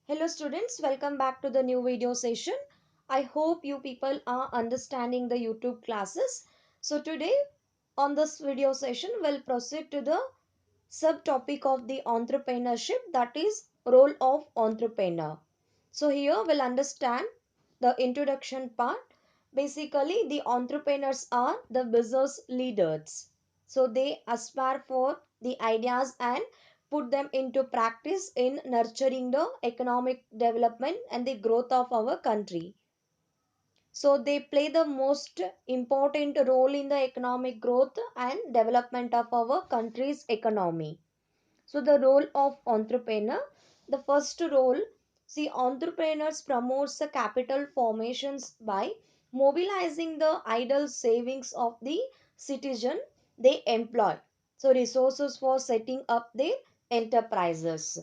Hello students, welcome back to the new video session. I hope you people are understanding the YouTube classes. So today on this video session we'll proceed to the subtopic of the entrepreneurship, that is role of entrepreneur. So here we'll understand the introduction part. Basically the entrepreneurs are the business leaders. So they aspire for the ideas and put them into practice in nurturing the economic development and the growth of our country. So they play the most important role in the economic growth and development of our country's economy. So the role of entrepreneur, the first role, see, entrepreneurs promotes the capital formations by mobilizing the idle savings of the citizen they employ. So resources for setting up their enterprises.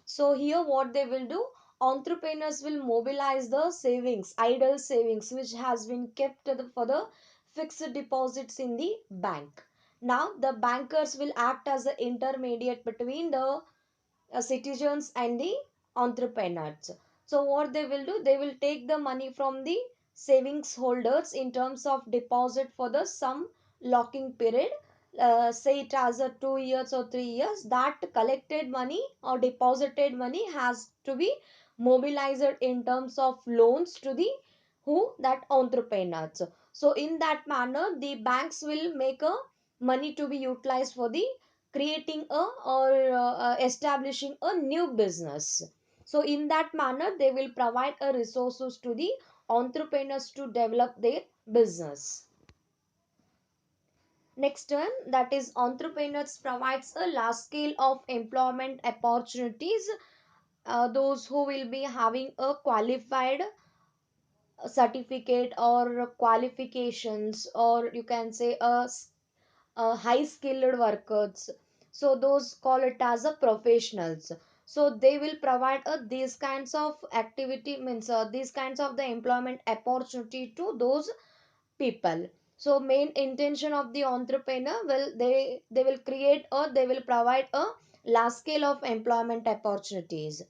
So here what they will do, entrepreneurs will mobilize the savings, idle savings which has been kept for the fixed deposits in the bank. Now the bankers will act as the intermediate between the citizens and the entrepreneurs. So what they will do, they will take the money from the savings holders in terms of deposit for the some locking period, say it as a 2 years or 3 years. That collected money or deposited money has to be mobilized in terms of loans to the who that entrepreneurs. So in that manner the banks will make a money to be utilized for the creating a or establishing a new business. So in that manner they will provide a resources to the entrepreneurs to develop their business. Next one, that is entrepreneurs provides a large scale of employment opportunities. Those who will be having a qualified certificate or qualifications, or you can say high skilled workers, so those call it as a professionals. So they will provide these kinds of activity, means these kinds of the employment opportunity to those people. So main intention of the entrepreneur will they will create or they will provide a large scale of employment opportunities.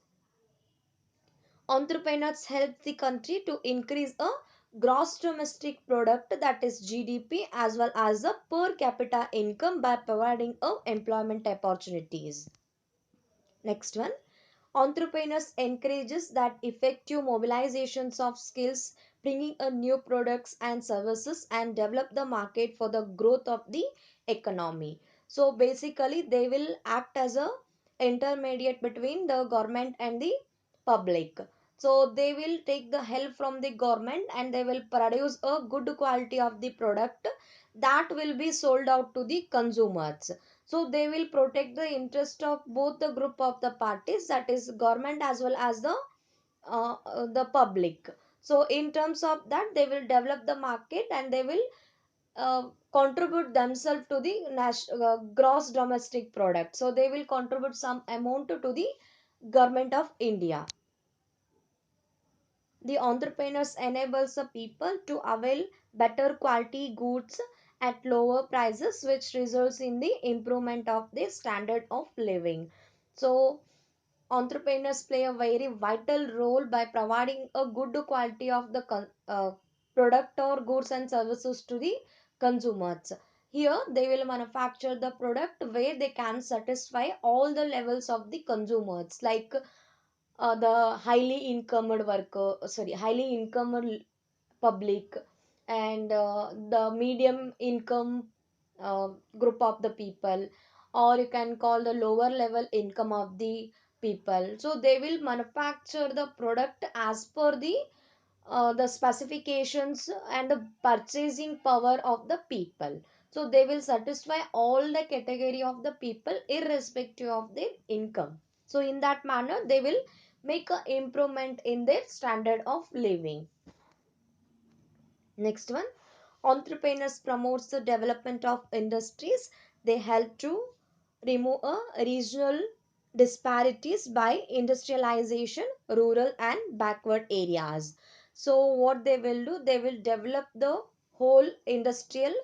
Entrepreneurs help the country to increase a gross domestic product, that is GDP, as well as the per capita income by providing employment opportunities. Next one, entrepreneurs encourages that effective mobilizations of skills, bringing a new products and services and develop the market for the growth of the economy. So basically they will act as a intermediate between the government and the public. So they will take the help from the government and they will produce a good quality of the product that will be sold out to the consumers. So they will protect the interest of both the group of the parties, that is government as well as the public. So in terms of that they will develop the market and they will contribute themselves to the gross domestic product. So they will contribute some amount to the government of India. The entrepreneurs enables the people to avail better quality goods at lower prices, which results in the improvement of the standard of living. So entrepreneurs play a very vital role by providing a good quality of the product or goods and services to the consumers. Here they will manufacture the product where they can satisfy all the levels of the consumers, like the highly incomed worker, sorry, highly incomed public, and the medium income group of the people, or you can call the lower level income of the people. So they will manufacture the product as per the specifications and the purchasing power of the people. So they will satisfy all the category of the people irrespective of their income. So in that manner they will make a improvement in their standard of living. Next one, entrepreneurs promotes the development of industries. They help to remove regional disparities by industrialization rural and backward areas. So what they will do, they will develop the whole industrial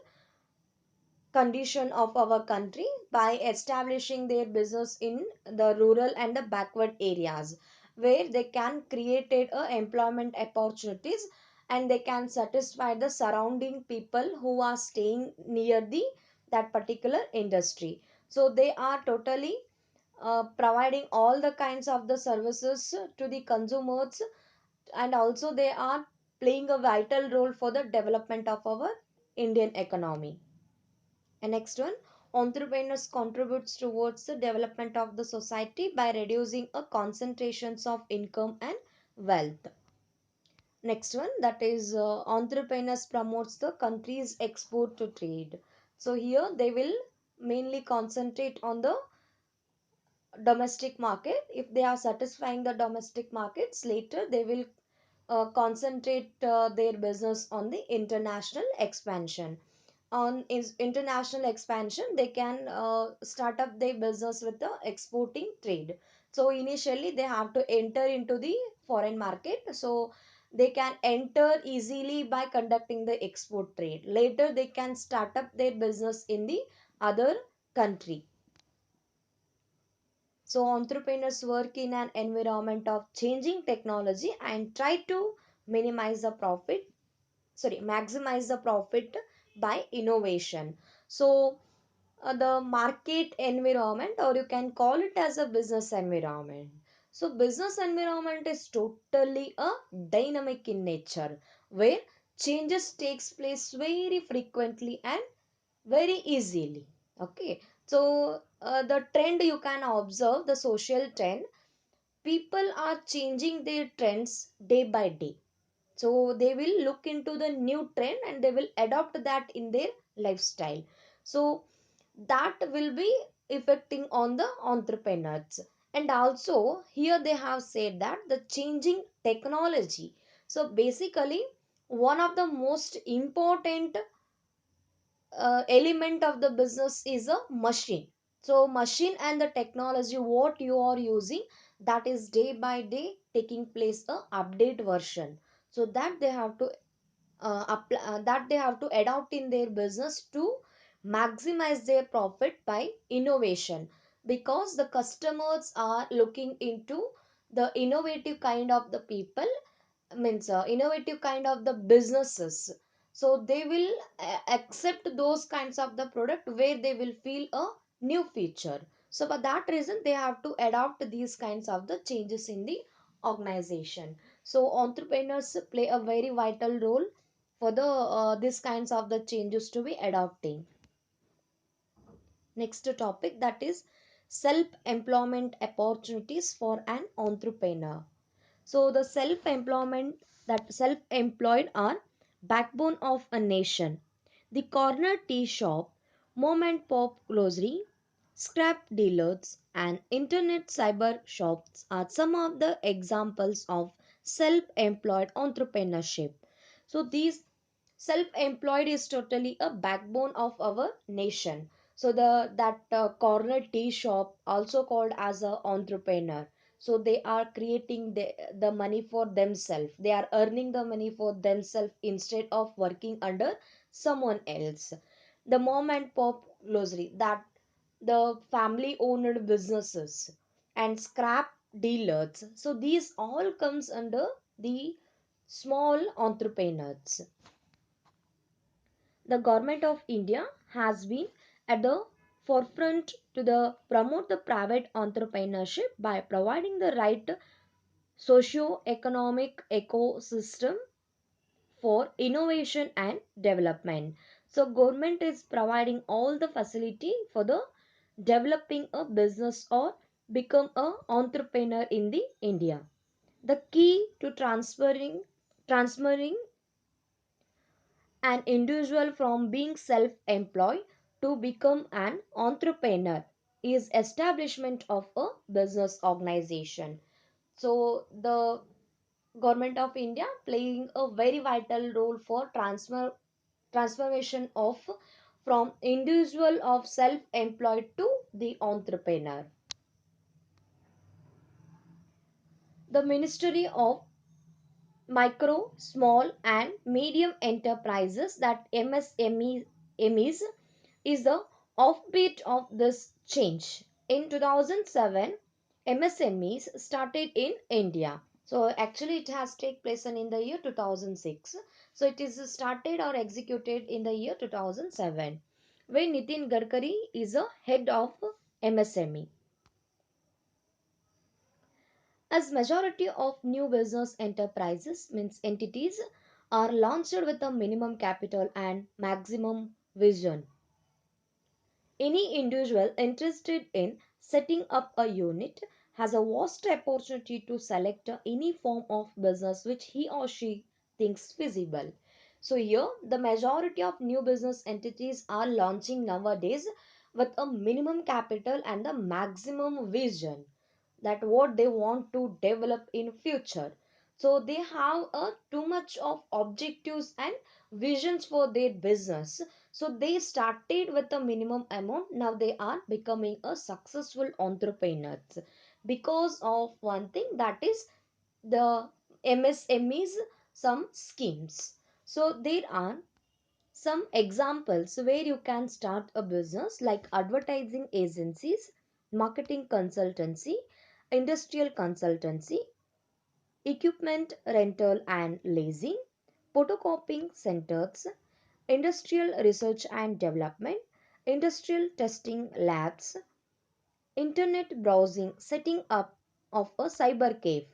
condition of our country by establishing their business in the rural and the backward areas. where they can create employment opportunities, and they can satisfy the surrounding people who are staying near the that particular industry. So they are totally providing all the kinds of the services to the consumers, and also they are playing a vital role for the development of our Indian economy. And next one, entrepreneurs contributes towards the development of the society by reducing a concentrations of income and wealth. Next one, that is entrepreneurs promotes the country's export to trade. So here they will mainly concentrate on the domestic market. If they are satisfying the domestic markets, later they will concentrate their business on the international expansion. On international expansion, they can start up their business with the exporting trade. So initially they have to enter into the foreign market, so they can enter easily by conducting the export trade. Later they can start up their business in the other country. So entrepreneurs work in an environment of changing technology and try to minimize the profit, maximize the profit by innovation. So the market environment, or you can call it as a business environment. So business environment is totally a dynamic in nature, where changes takes place very frequently and very easily. Okay, so the trend you can observe, the social trend, people are changing their trends day by day. So they will look into the new trend and they will adopt that in their lifestyle. So that will be affecting on the entrepreneurs. And also here they have said that the changing technology. So basically one of the most important element of the business is a machine. So machine and the technology what you are using, that is day by day taking place a update version. So that they have to that they have to adopt in their business to maximize their profit by innovation, because the customers are looking into the innovative kind of the people, means innovative kind of the businesses. So they will accept those kinds of the product where they will feel a new feature. So for that reason they have to adopt these kinds of the changes in the organization. So entrepreneurs play a very vital role for the these kinds of the changes to be adopting. Next topic, that is self employment opportunities for an entrepreneur. So the self employment, that self employed are backbone of a nation. The corner tea shop, mom and pop grocery, scrap dealers, and internet cyber shops are some of the examples of self employed entrepreneurship. So these self employed is totally a backbone of our nation. So the that corner tea shop also called as a entrepreneur. So they are creating the money for themselves, they are earning the money for themselves instead of working under someone else. The mom and pop grocery, that the family owned businesses, and scrap dealers, so these all comes under the small entrepreneurs. The government of India has been at the forefront to the promote the private entrepreneurship by providing the right socio-economic ecosystem for innovation and development. So government is providing all the facility for the developing a business or become a entrepreneur in the India. The key to transferring an individual from being self-employed to become an entrepreneur is establishment of a business organization. So the government of India playing a very vital role for transformation of from individual of self-employed to the entrepreneur. The Ministry of Micro, Small and Medium Enterprises, that MSMEs, is the offbeat of this change. In 2007, MSMEs started in India. So actually it has take place in the year 2006. So it is started or executed in the year 2007, where Nitin Gadkari is a head of MSME. As majority of new business enterprises means entities are launched with a minimum capital and maximum vision. Any individual interested in setting up a unit has a vast opportunity to select any form of business which he or she thinks feasible. So here the majority of new business entities are launching nowadays with a minimum capital and a maximum vision, that what they want to develop in future. So they have a too much of objectives and visions for their business. So they started with a minimum amount. Now they are becoming a successful entrepreneurs because of one thing, that is the MSMEs, some schemes. So there are some examples where you can start a business like advertising agencies, marketing consultancy, industrial consultancy, equipment rental and leasing, photocopying centers, industrial research and development, industrial testing labs, internet browsing, setting up of a cyber cave,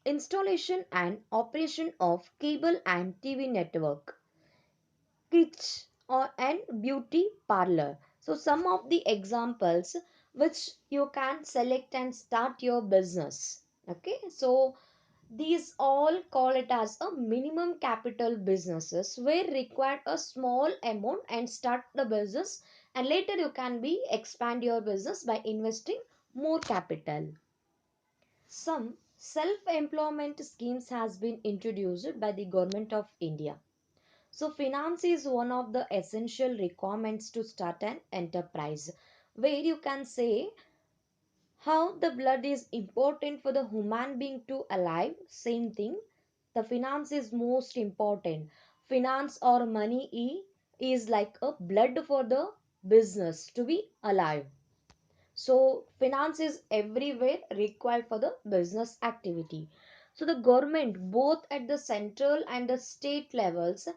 installation and operation of cable and TV network, kitsch or and beauty parlor. So some of the examples which you can select and start your business. Okay, so these all call it as a minimum capital businesses where required a small amount and start the business, and later you can be expand your business by investing more capital. Some self-employment schemes has been introduced by the government of India. So finance is one of the essential requirements to start an enterprise, where you can say how the blood is important for the human being to alive. Same thing, the finance is most important. Finance or money is like a blood for the business to be alive. So finance is everywhere required for the business activity. So the government both at the central and the state levels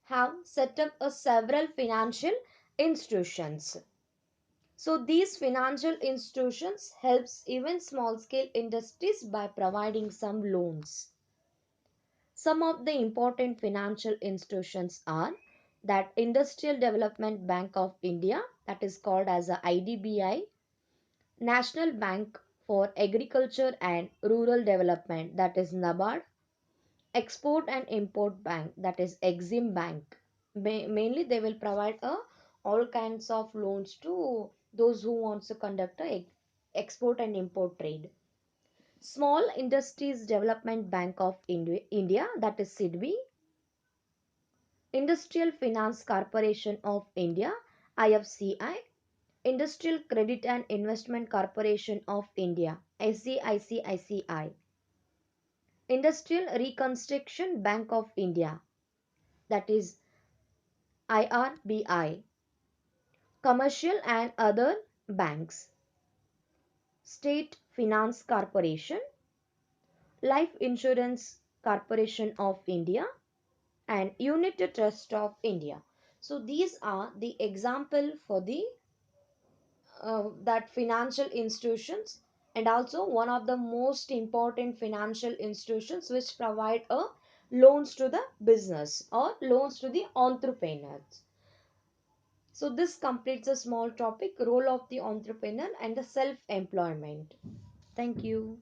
have set up a several financial institutions. So these financial institutions helps even small scale industries by providing some loans. Some of the important financial institutions are that Industrial Development Bank of India, that is called as a IDBI, National Bank for Agriculture and Rural Development, that is NABARD, Export and Import Bank, that is Exim Bank. Mainly they will provide all kinds of loans to those who wants to conduct a export and import trade. Small Industries Development Bank of India, that is SIDBI, Industrial Finance Corporation of India, IFCI, Industrial Credit and Investment Corporation of India, SCICICI, Industrial Reconstruction Bank of India, that is IRBI, commercial and other banks, State Finance Corporation, Life Insurance Corporation of India, and Unit Trust of India. So these are the example for the that financial institutions, and also one of the most important financial institutions which provide a loans to the business or loans to the entrepreneurs. So this completes a small topic, role of the entrepreneur and the self employment. Thank you.